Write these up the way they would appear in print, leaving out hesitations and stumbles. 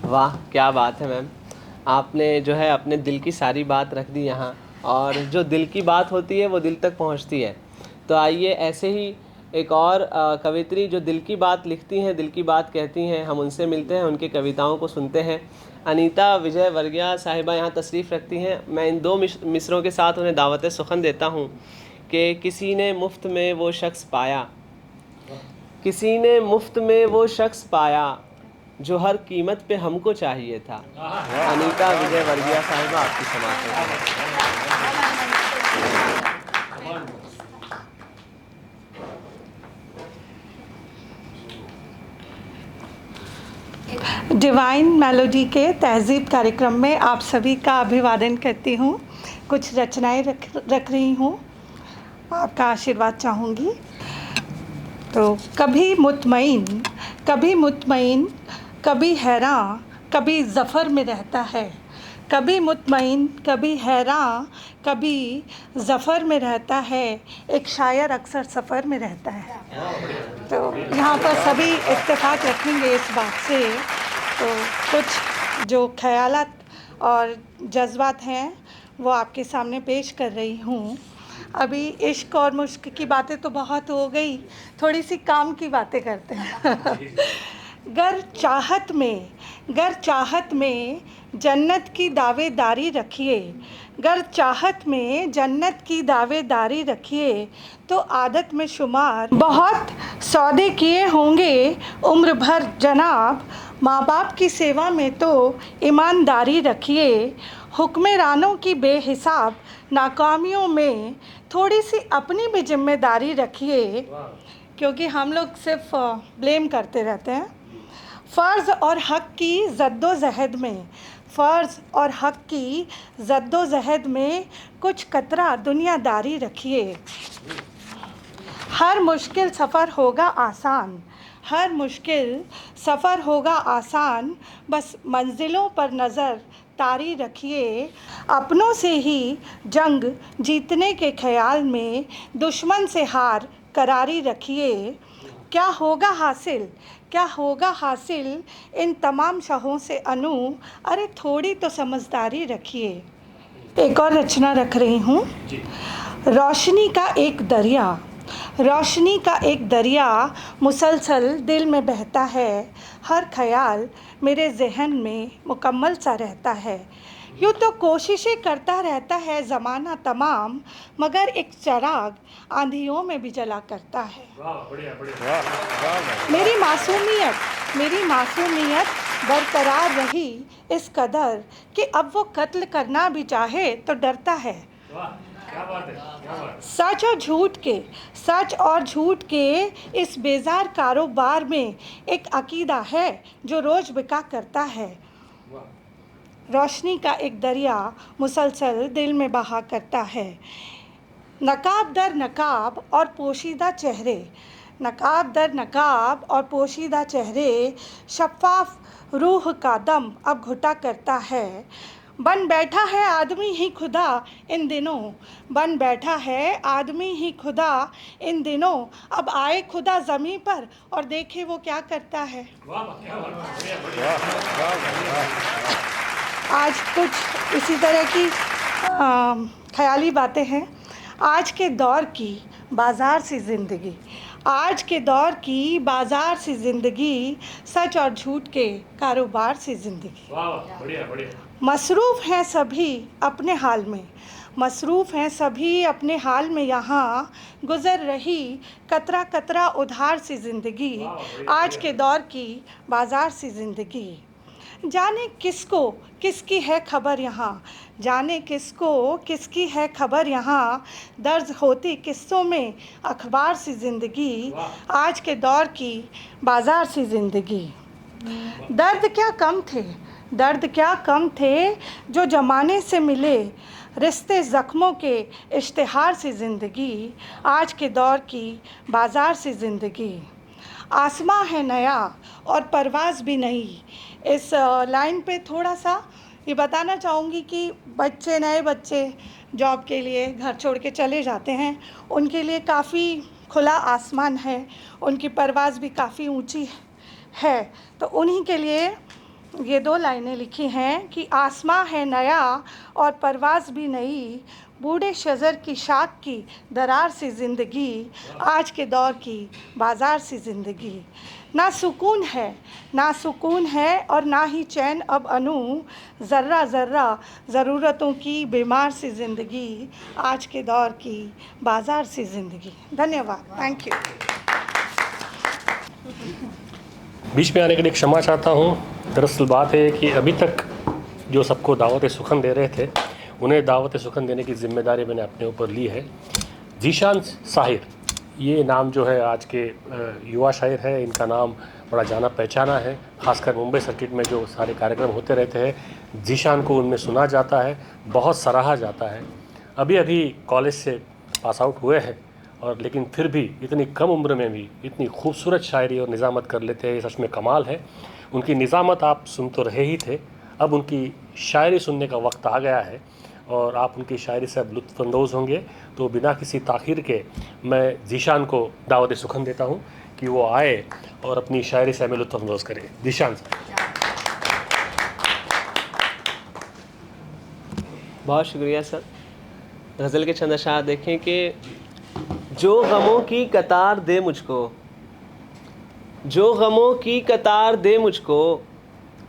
वाह, क्या बात है मैम। आपने जो है अपने दिल की सारी बात रख दी यहाँ, और जो दिल की बात होती है वो दिल तक पहुँचती है। तो आइए ऐसे ही एक और कवित्री जो दिल की बात लिखती हैं, दिल की बात कहती हैं, हम उनसे मिलते हैं, उनकी कविताओं को सुनते हैं। अनीता विजय वर्गिया साहिबा यहाँ तशरीफ़ रखती हैं। मैं इन दो मिसरों के साथ उन्हें दावत सुखन देता हूँ कि किसी ने मुफ्त में वो शख्स पाया, किसी ने मुफ्त में वो शख्स पाया जो हर कीमत पे हमको चाहिए था। अनीता विजय वर्गिया साहिबा, आपकी समाप्त है। डिवाइन मेलोडी के तहज़ीब कार्यक्रम में आप सभी का अभिवादन करती हूँ। कुछ रचनाएं रख रही हूँ, आपका आशीर्वाद चाहूँगी। तो कभी मुतमईन, कभी मुतमईन, कभी हैरान, कभी ज़फ़र में रहता है। कभी मुतमईन, कभी हैरान, कभी ज़फ़र में रहता है। एक शायर अक्सर सफ़र में रहता है। तो यहाँ पर सभी इत्तेफाक रखेंगे इस बात से। तो कुछ जो ख़यालात और जज्बात हैं वो आपके सामने पेश कर रही हूँ। अभी इश्क और मुश्क की बातें तो बहुत हो गई, थोड़ी सी काम की बातें करते हैं। गर चाहत में जन्नत की दावेदारी रखिए, गर चाहत में जन्नत की दावेदारी रखिए, तो आदत में शुमार बहुत सौदे किए होंगे उम्र भर जनाब। माँ बाप की सेवा में तो ईमानदारी रखिए, हुक्मरानों की बेहिसाब नाकामियों में थोड़ी सी अपनी भी जिम्मेदारी रखिए, क्योंकि हम लोग सिर्फ ब्लेम करते रहते हैं। फ़र्ज़ और हक़ की जद्दोजहद में, फ़र्ज़ और हक़ की जद्दोजहद में कुछ कतरा दुनियादारी रखिए। हर मुश्किल सफ़र होगा आसान, हर मुश्किल सफ़र होगा आसान, बस मंजिलों पर नज़र तारी रखिए। अपनों से ही जंग जीतने के ख़याल में दुश्मन से हार करारी रखिए। क्या होगा हासिल, क्या होगा हासिल इन तमाम शहों से अनु, अरे थोड़ी तो समझदारी रखिए। एक और रचना रख रही हूँ। रोशनी का एक दरिया, रोशनी का एक दरिया मुसलसल दिल में बहता है। हर ख्याल मेरे जहन में मुकम्मल सा रहता है। यूँ तो कोशिशें करता रहता है ज़माना तमाम, मगर एक चिराग आंधियों में भी जला करता है। मेरी मासूमियत बरकरार रही इस कदर कि अब वो कत्ल करना भी चाहे तो डरता है। सच और झूठ के इस बेजार कारोबार में एक अकीदा है जो रोज़ बिका करता है। रोशनी का एक दरिया मुसलसल दिल में बहा करता है। नकाब दर नकाब और पोशीदा चेहरे, नकाब दर नकाब और पोशीदा चेहरे, शफ़ाफ रूह का दम अब घुटा करता है। बन बैठा है आदमी ही खुदा इन दिनों, बन बैठा है आदमी ही खुदा इन दिनों, अब आए खुदा ज़मीं पर और देखे वो क्या करता है। आज कुछ इसी तरह की ख़याली बातें हैं। आज के दौर की बाज़ार सी ज़िंदगी, आज के दौर की बाज़ार सी ज़िंदगी, सच और झूठ के कारोबार सी ज़िंदगी। मसरूफ़ हैं सभी अपने हाल में, मसरूफ़ हैं सभी अपने हाल में, यहाँ गुज़र रही कतरा कतरा उधार सी ज़िंदगी। आज के दौर की बाज़ार सी ज़िंदगी। जाने किसको किसकी है खबर यहाँ, जाने किसको किसकी है खबर यहाँ, दर्ज होती किस्सों में अखबार सी ज़िंदगी। आज के दौर की बाज़ार सी ज़िंदगी। दर्द क्या कम थे, दर्द क्या कम थे जो ज़माने से मिले, रिश्ते ज़ख्मों के इश्तिहार सी ज़िंदगी। आज के दौर की बाज़ार सी ज़िंदगी। आसमां है नया और परवाज़ भी नई। इस लाइन पे थोड़ा सा ये बताना चाहूँगी कि नए बच्चे जॉब के लिए घर छोड़ के चले जाते हैं, उनके लिए काफ़ी खुला आसमान है, उनकी परवाज़ भी काफ़ी ऊंची है। तो उन्हीं के लिए ये 2 लाइनें लिखी हैं कि आसमां है नया और परवाज़ भी नई, बूढ़े शजर की शाख की दरार सी ज़िंदगी, आज के दौर की बाज़ार सी ज़िंदगी। ना सुकून है और ना ही चैन अब अनु, ज़र्रा ज़र्रा ज़रूरतों की बीमार सी ज़िंदगी, आज के दौर की बाज़ार सी ज़िंदगी। धन्यवाद। Thank you. बीच में आने के लिए क्षमा चाहता हूँ। दरअसल बात है कि अभी तक जो सबको दावत सुखन दे रहे थे, उन्हें दावत सुखन देने की जिम्मेदारी मैंने अपने ऊपर ली है। जीशान साहिर, ये नाम जो है आज के युवा शायर है, इनका नाम बड़ा जाना पहचाना है। खासकर मुंबई सर्किट में जो सारे कार्यक्रम होते रहते हैं, जीशान को उनमें सुना जाता है, बहुत सराहा जाता है। अभी अभी कॉलेज से पास आउट हुए हैं और लेकिन फिर भी इतनी कम उम्र में भी इतनी खूबसूरत शायरी और निज़ामत कर लेते हैं, ये सच में कमाल है। उनकी निज़ामत आप सुन तो रहे ही थे, अब उनकी शायरी सुनने का वक्त आ गया है और आप उनकी शायरी से अब लुत्फ़अंदोज़ होंगे। तो बिना किसी ताख़ीर के मैं जीशान को दावत सुखन देता हूँ कि वो आए और अपनी शायरी से हमें लुत्फ़अंदोज़ करें। जीशान साहब। बहुत शुक्रिया सर। गज़ल के चंद अशार देखें कि जो गमों की कतार दे मुझको, जो गमों की कतार दे मुझको,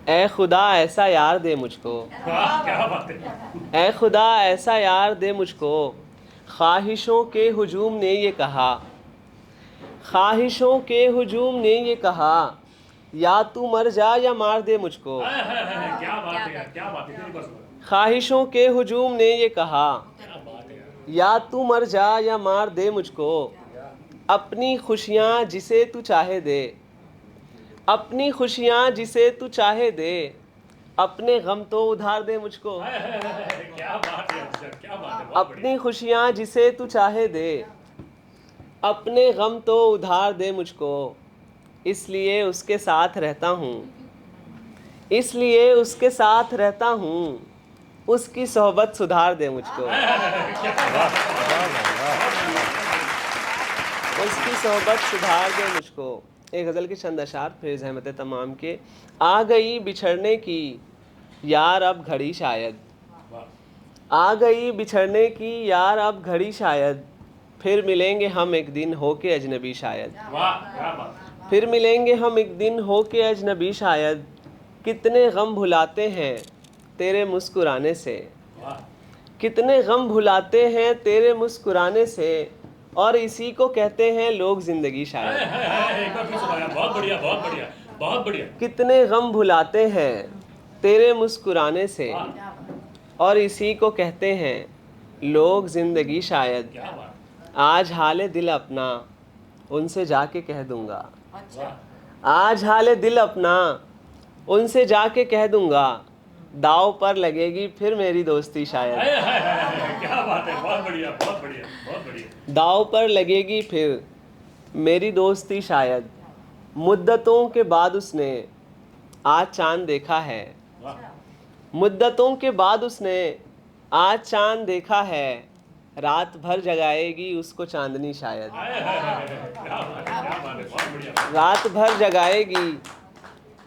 ऐ खुदा ऐसा यार दे मुझको, ऐ खुदा ऐसा यार दे मुझको। ख्वाहिशों के हुजूम ने ये कहा, ख्वाहिशों के हुजूम ने ये कहा, या तू मर जा या मार दे मुझको। क्या बात है, क्या बात है। ख्वाहिशों के हुजूम ने ये कहा, या तू मर जा या मार दे मुझको। अपनी खुशियाँ जिसे तू चाहे दे, अपनी खुशियाँ जिसे तू चाहे दे, अपने गम तो उधार दे मुझको। क्या बात है, क्या बात है। अपनी खुशियाँ जिसे तू चाहे दे, अपने गम तो उधार दे मुझको। इसलिए उसके साथ रहता हूँ, इसलिए उसके साथ रहता हूँ, उसकी सोहबत सुधार दे मुझको, उसकी सोहबत सुधार दे मुझको। एक गज़ल के चंद अशार फिर ज़हमत तमाम के। आ गई बिछड़ने की यार अब घड़ी शायद, आ गई बिछड़ने की यार अब घड़ी शायद, फिर मिलेंगे हम एक दिन हो के अजनबी शायद, फिर मिलेंगे हम एक दिन हो के अजनबी शायद। कितने गम भुलाते हैं तेरे मुस्कुराने से, कितने गम भुलाते हैं तेरे मुस्कुराने से, और इसी को कहते हैं लोग ज़िंदगी शायद। बहुत बढ़िया, बहुत बढ़िया, बहुत बढ़िया। कितने गम भुलाते हैं तेरे मुस्कुराने से, और इसी को कहते हैं लोग ज़िंदगी शायद। आज हाले दिल अपना उनसे जाके कह दूंगा, आज हाले दिल अपना उनसे जाके कह दूंगा, दाव पर लगेगी फिर मेरी दोस्ती शायद। क्या बात है, बहुत बढ़िया, बहुत बढ़िया, बहुत बढ़िया। दाव पर लगेगी फिर मेरी दोस्ती शायद। मुद्दतों के बाद उसने आज चांद देखा है, मुद्दतों के बाद उसने आज चांद देखा है, रात भर जगाएगी उसको चांदनी शायद। रात भर जगाएगी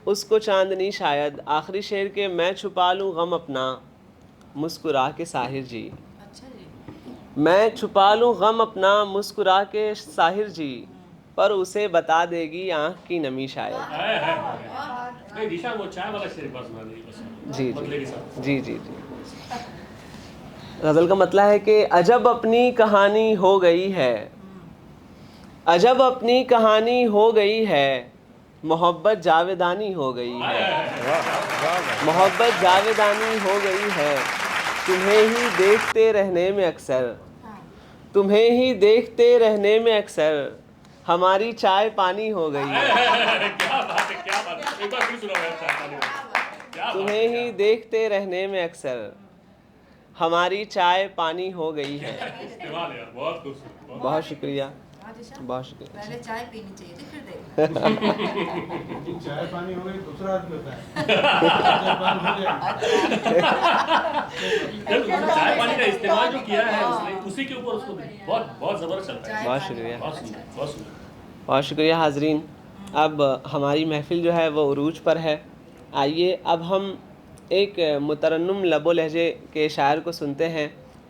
उसको चांदनी शायद। आखिरी शेर के मैं छुपा लूँ गम अपना मुस्कुरा के साहिर जी, मैं छुपा लूँ गम अपना मुस्कुरा के साहिर जी, पर उसे बता देगी आँख की नमी शायद। जी जी जी जी। गज़ल का मतलब है कि अजब अपनी कहानी हो गई है, अजब अपनी कहानी हो गई है, मोहब्बत जावेदानी हो गई है, मोहब्बत जावेदानी हो गई है। तुम्हें ही देखते रहने में अक्सर, तुम्हें ही देखते रहने में अक्सर, हमारी चाय पानी हो गई है। क्या बात है, क्या बात है। एक बार फिर सुनाओ यार, चाय पानी वाला। तुम्हें ही देखते रहने में अक्सर, हमारी चाय पानी हो गई है। इस्तेमाल यार, बहुत खूबसूरत। बहुत शुक्रिया, दिशा, बहुत शुक्रिया। पहले चाय पीनी चाहिए थी फिर देखो। चाय पानी हो गई, दूसरा आदमी होता है। चाय पानी हो जाएगा। चाय पानी का इस्तेमाल जो किया है उसने, उसी के ऊपर उसको बहुत बहुत जबरदस्त चलता है। बहुत शुक्रिया, बहुत सुंदर, बहुत सुंदर। बहुत शुक्रिया हाजरीन। अब हमारी महफ़िल जो है वो उरूज पर है आइए अब हम एक मुतरन्नुम लबो लहजे के शायर को सुनते हैं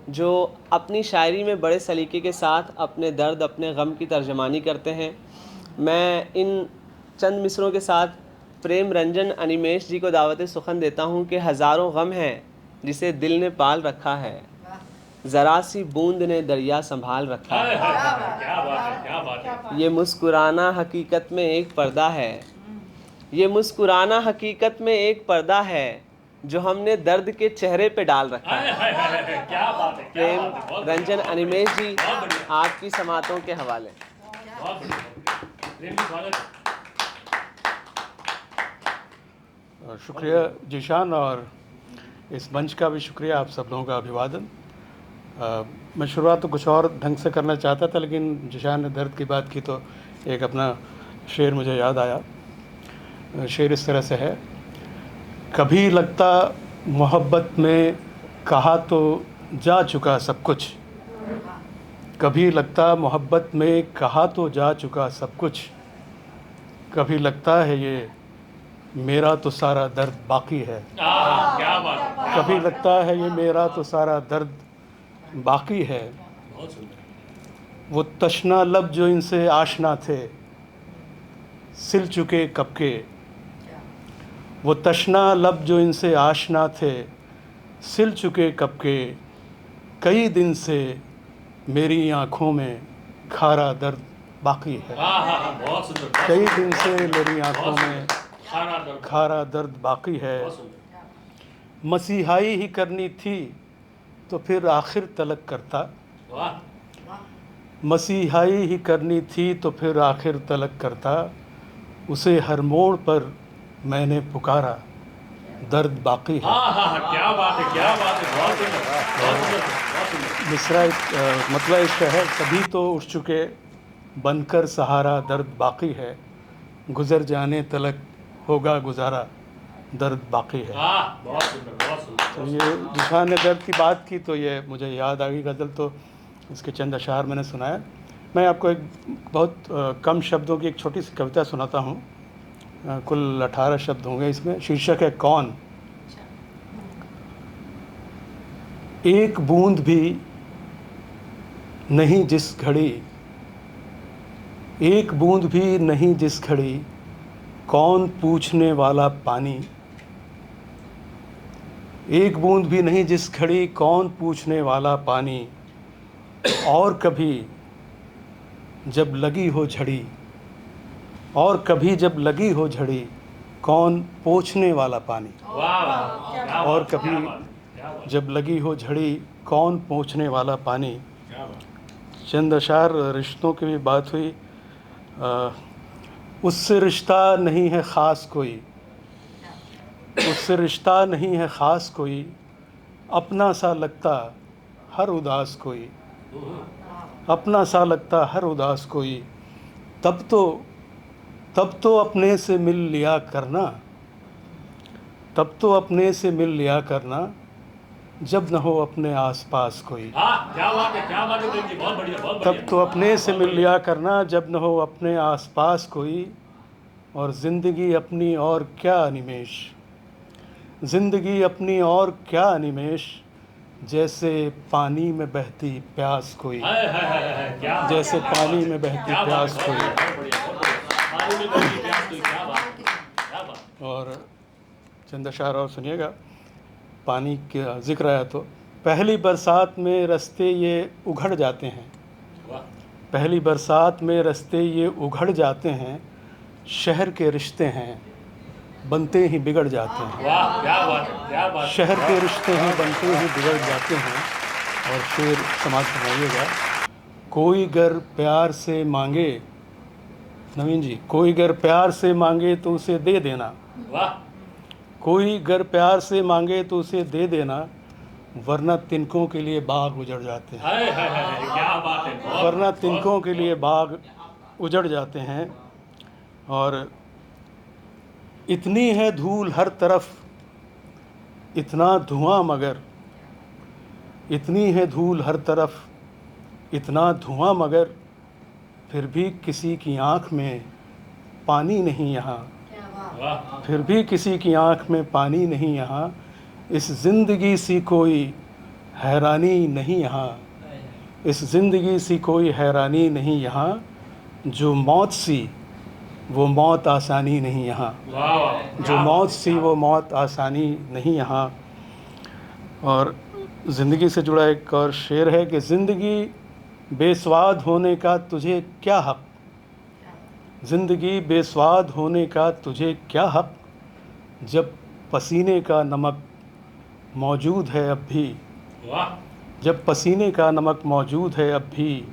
जो अपनी शायरी में बड़े सलीके के साथ अपने दर्द अपने गम की तर्जमानी करते हैं। मैं इन चंद मिसरों के साथ प्रेम रंजन अनिमेश जी को दावत सुखन देता हूँ कि हज़ारों गम हैं जिसे दिल ने पाल रखा है, ज़रा सी बूंद ने दरिया संभाल रखा है। क्या बात है, क्या बात है। ये मुस्कुराना हकीकत में एक पर्दा है, ये मुस्कुराना हकीकत में एक पर्दा है जो हमने दर्द के चेहरे पे डाल रखा है। क्या बात है, क्या प्रेम बात है, बहुत रंजन अनिमेश जी बहुत बढ़िया। आपकी समातों के हवाले। बहुत बढ़िया। प्रेम जी, स्वागत है। शुक्रिया जीशान, और इस मंच का भी शुक्रिया, आप सब लोगों का अभिवादन। मैं शुरुआत तो कुछ और ढंग से करना चाहता था, लेकिन जीशान ने दर्द की बात की तो एक अपना शेर मुझे याद आया। शेर इस तरह से है, कभी लगता मोहब्बत में कहा तो जा चुका सब कुछ, कभी लगता मोहब्बत में कहा तो जा चुका सब कुछ, कभी लगता है ये मेरा तो सारा दर्द बाकी है। क्या बात है, कभी लगता है ये मेरा तो सारा दर्द बाकी है। बहुत सुंदर। वो तशना लब जो इनसे आशना थे सिल चुके कब के, वो तशना लब जो इनसे आशना थे सिल चुके कब के, कई दिन से मेरी आँखों में खारा दर्द बाकी है। बहुत सुंदर, बहुत कई सुंदर, दिन से मेरी आँखों में खारा दर्द, खारा दर्द बाकी है। बहुत सुंदर। मसीहाई ही करनी थी तो फिर आखिर तलक करता, वाह, मसीहाई ही करनी थी तो फिर आखिर तलक करता, उसे हर मोड़ पर मैंने पुकारा दर्द बाकी है। क्या बात है, क्या बात है, बहुत सुंदर, बहुत सुंदर, बहुत सुंदर। मिसरा मतलब इसका है, सभी तो उठ चुके बनकर सहारा दर्द बाकी है, गुजर जाने तलक होगा गुजारा दर्द बाकी है। बहुत सुंदर, बहुत सुंदर। तो ये जीशान ने दर्द की बात की तो ये मुझे याद आ गई गज़ल, तो इसके चंद अशार मैंने सुनाया। मैं आपको एक बहुत कम शब्दों की एक छोटी सी कविता सुनाता हूँ। कुल 18 शब्द होंगे इसमें। शीर्षक है कौन। एक बूंद भी नहीं जिस घड़ी, एक बूंद भी नहीं जिस घड़ी, कौन पूछने वाला पानी, एक बूंद भी नहीं जिस घड़ी, कौन पूछने वाला पानी, और कभी जब लगी हो झड़ी, और कभी जब लगी हो झड़ी, कौन पोंछने वाला पानी, वाह, और कभी जब लगी हो झड़ी, कौन पोंछने वाला पानी। चंद अशार रिश्तों की भी बात हुई। उससे रिश्ता नहीं है ख़ास कोई, उससे रिश्ता नहीं है ख़ास कोई, अपना सा लगता हर उदास कोई, अपना सा लगता हर उदास कोई, तब तो अपने से मिल लिया करना, तब तो अपने से मिल लिया करना, जब न हो अपने आसपास कोई, क्या बात है, क्या बात है प्रेम जी, बहुत बढ़िया, बहुत बढ़िया। तब तो अपने से मिल लिया करना, जब न हो अपने आसपास कोई, और ज़िंदगी अपनी और क्या निमेश, ज़िंदगी अपनी और क्या निमेश, जैसे पानी में बहती प्यास कोई, क्या जैसे पानी में बहती प्यास कोई। पानी में बहती प्यास कोई, क्या बात, क्या बात। और चंद अशार और सुनिएगा। पानी का जिक्र आया तो, पहली बरसात में रास्ते ये उघड़ जाते हैं, वाह, पहली बरसात में रास्ते ये उघड़ जाते हैं, शहर के रिश्ते हैं बनते ही बिगड़ जाते हैं, वाह, क्या बात है, क्या बात। शहर के रिश्ते हैं बनते ही बिगड़ जाते हैं। और शेर समाज फरमाइएगा, कोई गर प्यार से मांगे, नवीन जी, कोई गर प्यार से मांगे तो उसे दे देना, वाह, कोई गर प्यार से मांगे तो उसे दे देना, वरना तिनकों के लिए बाग उजड़ जाते हैं, क्या बात है, बहुत, वरना तिनकों के लिए बाग उजड़ जाते हैं। और इतनी है धूल हर तरफ, इतना धुआं मगर, इतनी है धूल हर तरफ, इतना धुआं मगर, फिर भी किसी की आँख में पानी नहीं यहाँ, फिर भी किसी की आंख में पानी नहीं यहाँ, इस ज़िंदगी सी कोई हैरानी नहीं यहाँ, इस ज़िंदगी सी कोई हैरानी नहीं यहाँ, जो मौत सी वो मौत आसानी नहीं यहाँ, जो मौत सी वो मौत आसानी नहीं यहाँ। और ज़िंदगी से जुड़ा एक और शेर है कि ज़िंदगी बेस्वाद होने का तुझे क्या हक़, ज़िंदगी बेस्वाद होने का तुझे क्या हक़, जब पसीने का नमक मौजूद है अब भी, जब पसीने का नमक मौजूद है अब भी,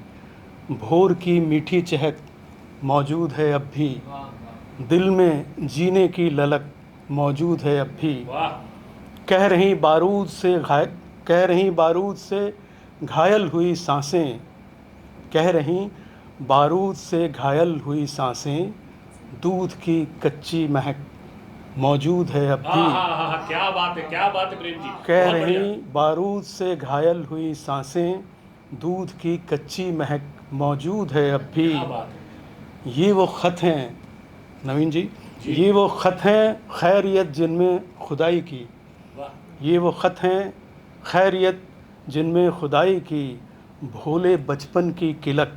भोर की मीठी चहक मौजूद है अब भी, दिल में जीने की ललक मौजूद है अब भी, कह रही बारूद से घायल हुई सांसें, कह रही बारूद से घायल हुई सांसें, दूध की कच्ची महक मौजूद है अब भी। क्या बात है प्रेम जी। कह रही बारूद से घायल हुई सांसें, दूध की कच्ची महक मौजूद है अब भी। ये वो ख़त हैं नवीन जी, ये वो ख़त हैं खैरियत जिनमें खुदाई की, ये वो ख़त हैं खैरियत जिनमें खुदाई की, भोले बचपन की किलक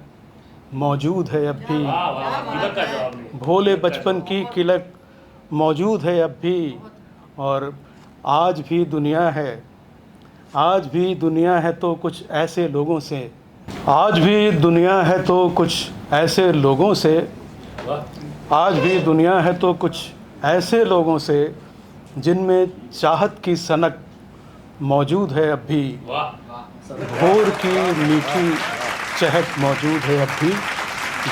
मौजूद है अब भी, भोले बचपन की किलक मौजूद है अब भी। और आज भी दुनिया है, आज भी दुनिया है तो कुछ ऐसे लोगों से, आज भी दुनिया है तो कुछ ऐसे लोगों से, आज भी दुनिया है तो कुछ ऐसे लोगों से, जिनमें चाहत की सनक मौजूद है अब भी, भोर की मीठी चहक मौजूद है अब भी,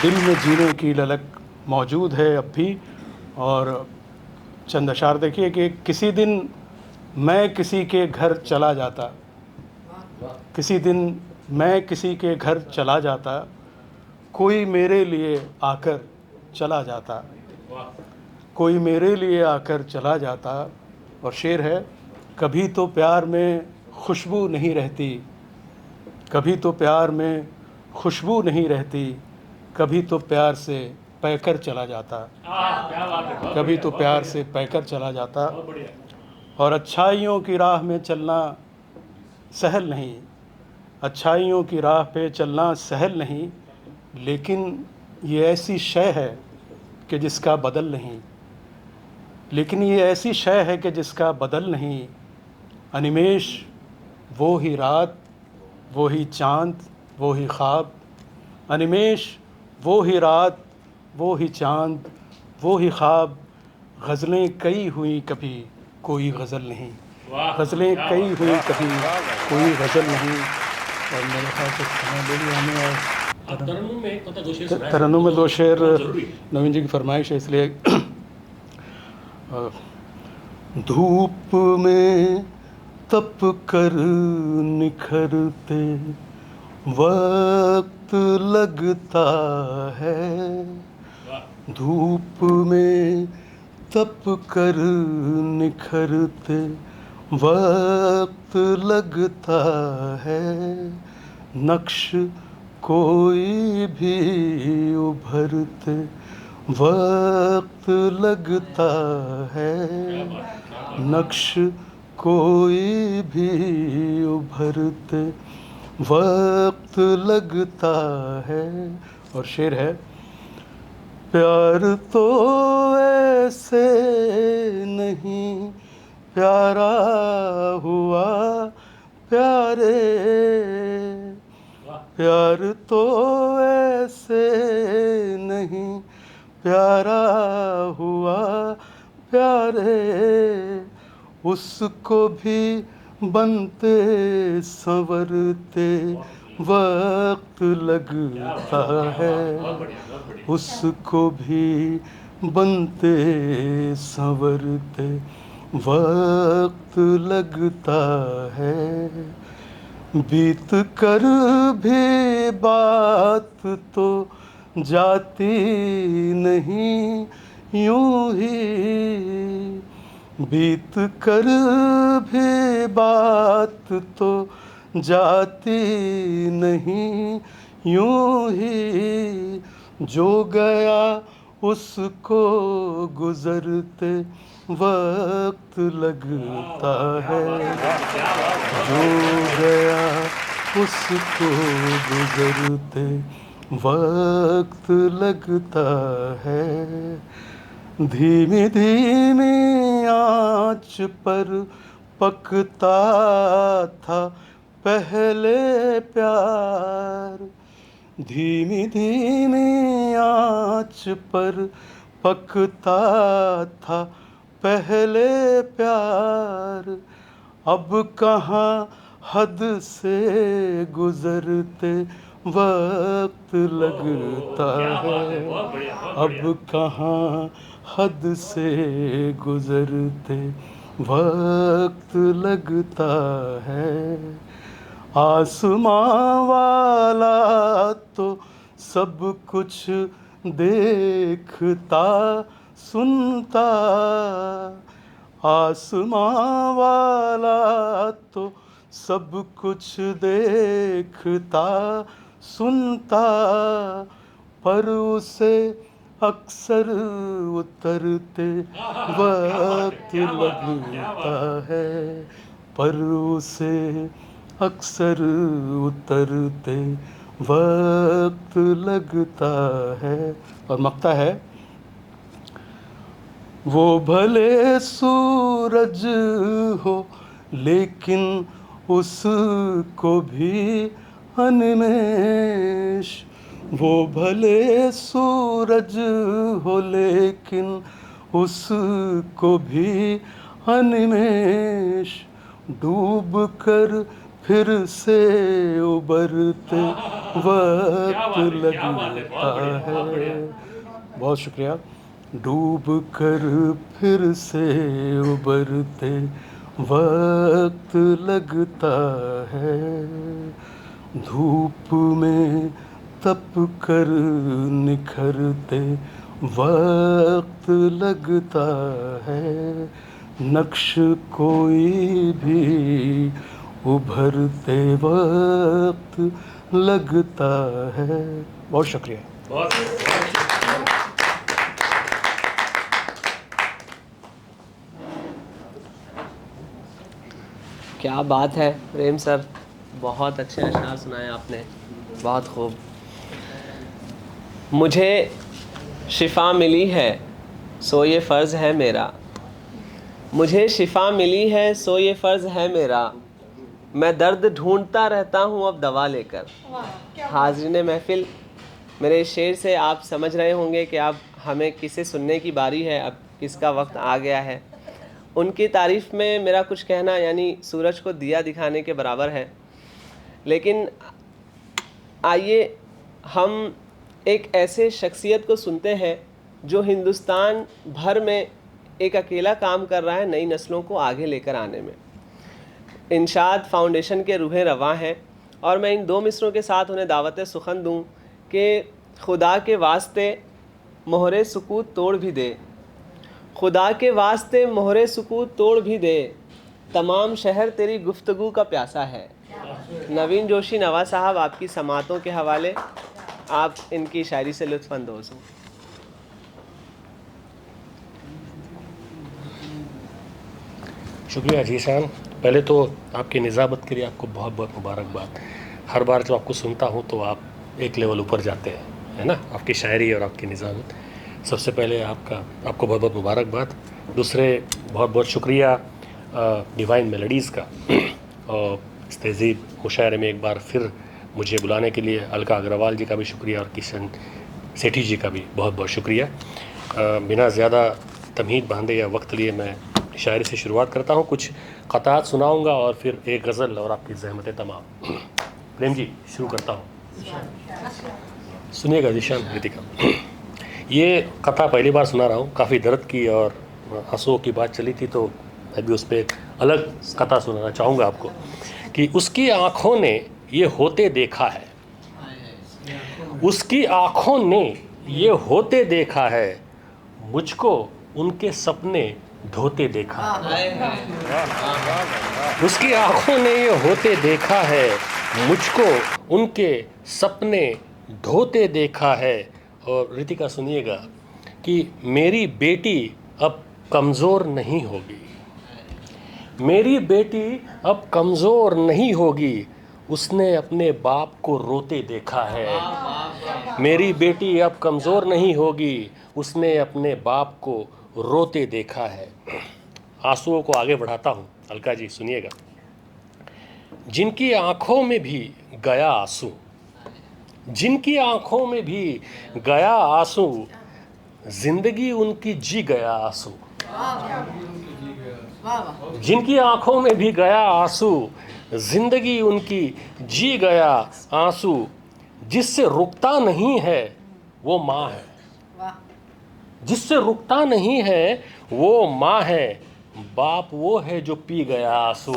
दिल में जीने की ललक मौजूद है अब भी। और चंद अशार देखिए कि किसी दिन मैं किसी के घर चला जाता, किसी दिन मैं किसी के घर चला जाता, कोई मेरे लिए आकर चला जाता, कोई मेरे लिए आकर चला जाता। और शेर है, कभी तो प्यार में खुशबू नहीं रहती, कभी तो प्यार में खुशबू नहीं रहती, कभी तो प्यार से पैकर चला जाता, कभी तो प्यार से पैकर चला जाता। और अच्छाइयों की राह में चलना सहल नहीं, अच्छाइयों की राह पे चलना सहल नहीं, लेकिन ये ऐसी शय है कि जिसका बदल नहीं, लेकिन ये ऐसी शय है कि जिसका बदल नहीं। अनिमेष वो ही रात, वो ही चाँद, वो ही ख्वाब, अनिमेष वो ही रात, वो ही चाँद, वो ही ख्वाब, गज़लें कई हुई कभी कोई गज़ल नहीं, गज़लें कई हुई कभी कोई गज़ल नहीं। और मेरे ख्याल से समय ले लिया हमें। और तरन्नुम में दो शेर नवीन जी की फरमाइश है, इसलिए धूप में तप कर निखरते वक्त लगता है, धूप में तप कर निखरते वक्त लगता है, नक्श कोई भी उभरते वक्त लगता है, नक्श कोई भी उभरते वक्त लगता है। और शेर है, प्यार तो ऐसे नहीं प्यारा हुआ प्यारे, प्यार तो ऐसे नहीं प्यारा हुआ प्यारे, उसको भी बनते संवरते वक्त लगता है, उसको भी बनते संवरते वक्त लगता है। बीत कर भी बात तो जाती नहीं यूं ही, बीत कर भी बात तो जाती नहीं यूं ही, जो गया उसको गुजरते वक्त लगता है, जो गया उसको गुजरते वक्त लगता है। धीमी धीमी आँच पर पकता था पहले प्यार, धीमी धीमी आँच पर पकता था पहले प्यार। अब कहाँ हद से गुजरते वक्त लगता है, अब कहाँ हद से गुजरते वक्त लगता है। आसमां वाला तो सब कुछ देखता सुनता, आसमां वाला तो सब कुछ देखता सुनता, पर उसे अक्सर उतरते वक्त लगता है, पर उसे अक्सर उतरते वक्त लगता है। और मक्ता है, वो भले सूरज हो लेकिन उसको भी अनिमेष, वो भले सूरज हो लेकिन उसको भी अनिमेष, डूब कर फिर से उबरते वक्त लगता है। बहुत शुक्रिया। डूब कर फिर से उबरते वक्त लगता है, धूप में तप कर निखरते वक्त लगता है, नक्श कोई भी उभरते वक्त लगता है। बहुत शुक्रिया। क्या बात है प्रेम सर, बहुत अच्छे अशआर सुनाए आपने, बहुत खूब। मुझे शिफा मिली है सो ये फ़र्ज़ है मेरा, मुझे शिफा मिली है सो ये फ़र्ज़ है मेरा, मैं दर्द ढूंढता रहता हूँ अब दवा लेकर। हाज़रीन महफ़िल, मेरे शेर से आप समझ रहे होंगे कि अब हमें किसे सुनने की बारी है, अब किसका वक्त आ गया है। उनकी तारीफ़ में मेरा कुछ कहना यानी सूरज को दिया दिखाने के बराबर है। लेकिन आइए हम एक ऐसे शख्सियत को सुनते हैं जो हिंदुस्तान भर में एक अकेला काम कर रहा है नई नस्लों को आगे लेकर आने में। इंशाद फाउंडेशन के रूहें रवां हैं और मैं इन दो मिसरों के साथ उन्हें दावत सुखन दूं कि खुदा के वास्ते मोहरे सुकूत तोड़ भी दे, खुदा के वास्ते मोहरे सुकूत तोड़ भी दे, तमाम शहर तेरी गुफ्तगू का प्यासा है। नवीन जोशी नवा साहब, आपकी समातों के हवाले आप इनकी शायरी से लुत्फ़ अंदोज़ हों। शुक्रिया जीशान। पहले तो आपकी निज़ाबत के लिए आपको बहुत बहुत मुबारकबाद। हर बार जब आपको सुनता हूँ तो आप एक लेवल ऊपर जाते हैं, है ना, आपकी शायरी और आपकी निज़ाबत। सबसे पहले आपको बहुत बहुत मुबारकबाद। दूसरे बहुत बहुत शुक्रिया डिवाइन मेलोडीज़ का, और इस तहज़ीब मुशायरे में एक बार फिर मुझे बुलाने के लिए अलका अग्रवाल जी का भी शुक्रिया और किशन सेठी जी का भी बहुत बहुत शुक्रिया। बिना ज़्यादा तमहीद बांधे या वक्त लिए मैं शायरी से शुरुआत करता हूँ। कुछ क़तात सुनाऊँगा और फिर एक गज़ल और आपकी ज़हमत तमाम। प्रेम जी शुरू करता हूँ, सुनिएगा जीशान रितिका। ये कथा पहली बार सुना रहा हूँ, काफ़ी दर्द की और आंसुओं की बात चली थी, तो मैं भी उस पर एक अलग कथा सुनाना चाहूँगा आपको कि उसकी आँखों ने ये होते देखा है, उसकी आँखों ने ये होते देखा है, मुझको उनके सपने धोते देखा है। उसकी आँखों ने ये होते देखा है, मुझको उनके सपने धोते देखा है। और रितिका सुनिएगा, कि मेरी बेटी अब कमज़ोर नहीं होगी, मेरी बेटी अब कमज़ोर नहीं होगी, उसने अपने बाप को रोते देखा है। मेरी बेटी अब कमज़ोर नहीं होगी, उसने अपने बाप को रोते देखा है। आंसुओं को आगे बढ़ाता हूँ, अलका जी सुनिएगा। जिनकी आंखों में भी गया आंसू, जिनकी आंखों में भी गया आंसू, जिंदगी उनकी जी गया आंसू। जिनकी आंखों में भी गया आंसू, जिंदगी उनकी जी गया आंसू, जिससे रुकता नहीं है वो माँ है, जिससे रुकता नहीं है वो माँ है, बाप वो है जो पी गया आंसू।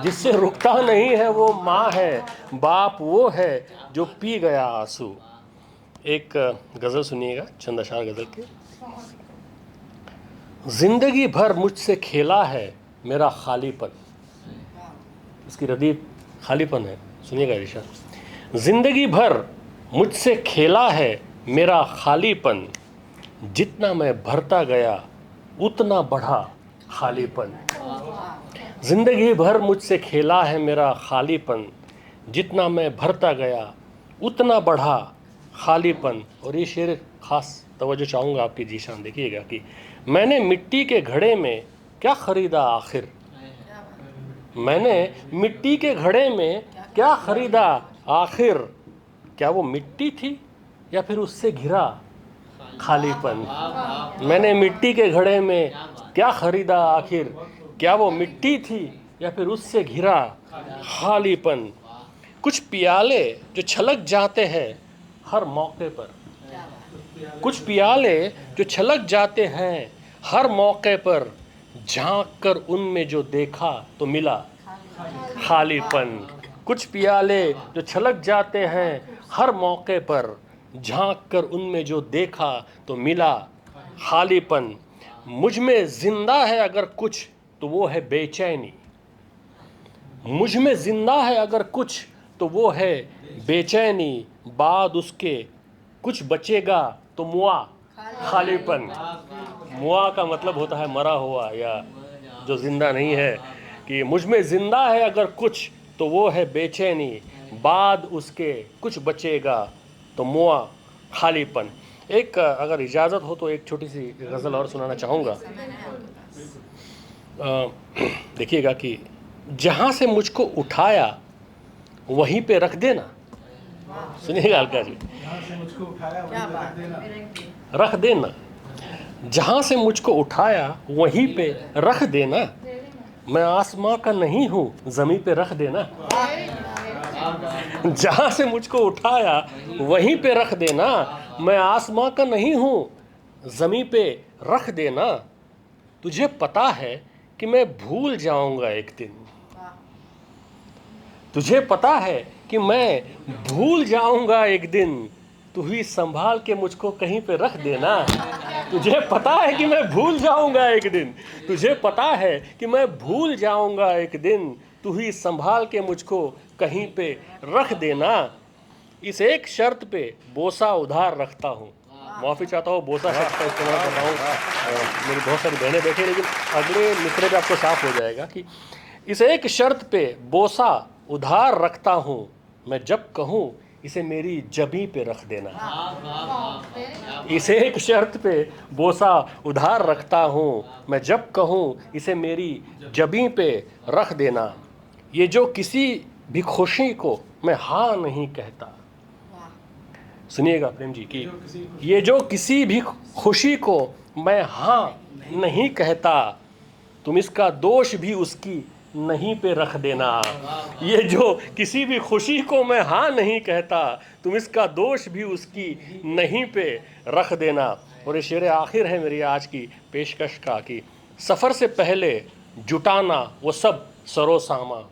जिससे रुकता नहीं है वो माँ है, बाप वो है जो पी गया आंसू। एक गज़ल सुनिएगा, चंद अशार गज़ल के। जिंदगी भर मुझसे खेला है मेरा खालीपन, इसकी रदीफ खालीपन है, सुनिएगा इरशाद। जिंदगी भर मुझसे खेला है मेरा खालीपन, जितना मैं भरता गया उतना बढ़ा खालीपन। जिंदगी भर मुझसे खेला है मेरा खालीपन, जितना मैं भरता गया उतना बढ़ा खालीपन। और ये शेर खास तवज्जो चाहूँगा आपकी जीशान, देखिएगा कि मैंने मिट्टी के घड़े में क्या ख़रीदा आखिर, मैंने मिट्टी के घड़े में क्या ख़रीदा आखिर, क्या वो मिट्टी थी या फिर उससे घिरा खालीपन। मैंने मिट्टी के घड़े में क्या ख़रीदा आखिर, क्या वो मिट्टी थी या फिर उससे घिरा खालीपन। कुछ पियाले जो छलक जाते हैं हर मौके पर, कुछ पियाले जो छलक जाते हैं हर मौके पर, झांक कर उनमें जो देखा तो मिला खालीपन। कुछ पियाले जो छलक जाते हैं हर मौके पर, झांक कर उनमें जो देखा तो मिला खालीपन। मुझ में जिंदा है अगर कुछ तो वो है बेचैनी, मुझ में जिंदा है अगर कुछ तो वो है बेचैनी, बाद उसके कुछ बचेगा तो मुआ खालीपन। मुआ का मतलब होता है मरा हुआ या जो जिंदा नहीं है, कि मुझ में जिंदा है अगर कुछ तो वो है बेचैनी, बाद उसके कुछ बचेगा तो मुआ खालीपन। एक अगर इजाज़त हो तो एक छोटी सी गज़ल और सुनाना चाहूँगा। देखिएगा कि जहाँ से मुझको उठाया वहीं पे रख देना, सुनिएगा अलका जी, रख देना। जहाँ से मुझको उठाया वहीं पे रख देना, मैं आसमां का नहीं हूँ ज़मीन पे रख देना। जहाँ से मुझको उठाया वहीं पे रख देना, मैं आसमां का नहीं हूँ ज़मीन पे रख देना। तुझे पता है कि मैं भूल जाऊँगा एक दिन, तुझे पता है कि मैं भूल जाऊँगा एक दिन, तू ही संभाल के मुझको कहीं पे रख देना। तुझे पता है कि मैं भूल जाऊँगा एक दिन, तुझे पता है कि मैं भूल जाऊँगा एक दिन, तू ही संभाल के मुझको कहीं पे रख देना। इस एक शर्त पे बोसा उधार रखता हूँ, माफ़ी चाहता हूँ बोसा शब्द का इस्तेमाल कर रहा हूँ, मेरी बहुत सारी बहनें देखें, लेकिन अगले मिसरे पे आपको साफ हो जाएगा कि इस एक शर्त पे बोसा उधार रखता हूँ, मैं जब कहूँ इसे मेरी जबी पे रख देना। इस एक शर्त पे बोसा उधार रखता हूँ, मैं जब कहूँ इसे मेरी जबी पे रख देना। ये जो किसी भी खुशी को मैं हाँ नहीं कहता, सुनिएगा प्रेम जी की, ये जो किसी भी खुशी को मैं हाँ नहीं कहता, तुम इसका दोष भी उसकी नहीं पे रख देना। ये जो किसी भी खुशी को मैं हाँ नहीं कहता, तुम इसका दोष भी उसकी नहीं पे रख देना। और ये शेर आखिर है मेरी आज की पेशकश का कि सफ़र से पहले जुटाना वो सब सरो सामा,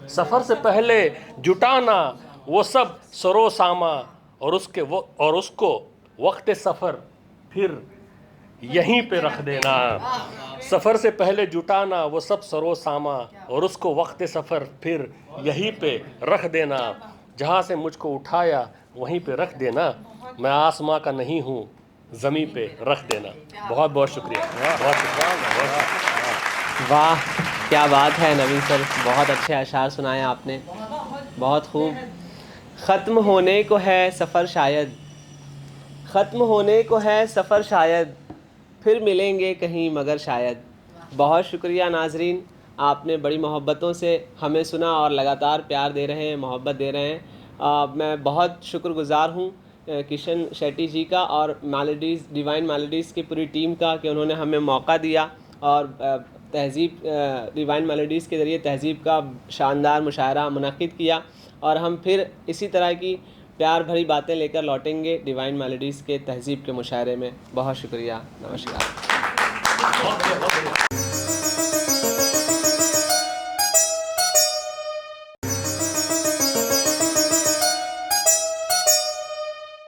सफ़र से पहले जुटाना वो सब सरो सामा, और उसको वक्त सफ़र फिर यहीं पे रख देना। सफ़र से पहले जुटाना वो सब सरो सामा, और उसको वक्त सफ़र फिर यहीं पे रख देना। जहाँ से मुझको उठाया वहीं पे रख देना, मैं आसमां का नहीं हूँ, ज़मीं पे रख देना। बहुत बहुत शुक्रिया, बहुत शुक्रिया। वाह क्या बात है नवीन सर, बहुत अच्छे अशार सुनाए आपने, बहुत खूब। ख़त्म होने को है सफ़र शायद, ख़त्म होने को है सफ़र शायद, फिर मिलेंगे कहीं मगर शायद। बहुत शुक्रिया नाजरीन, आपने बड़ी मोहब्बतों से हमें सुना और लगातार प्यार दे रहे हैं, मोहब्बत दे रहे हैं। मैं बहुत शुक्रगुज़ार हूँ किशन शेट्टी जी का और मेलोडीज़ डिवाइन मेलोडीज़ की पूरी टीम का कि उन्होंने हमें मौका दिया और तहज़ीब डिवाइन मेलोडीज़ के ज़रिए तहज़ीब का शानदार मुशायरा मुनक़्क़िद किया। और हम फिर इसी तरह की प्यार भरी बातें लेकर लौटेंगे डिवाइन मेलोडीज़ के तहज़ीब के मुशायरे में। बहुत शुक्रिया, नमस्कार।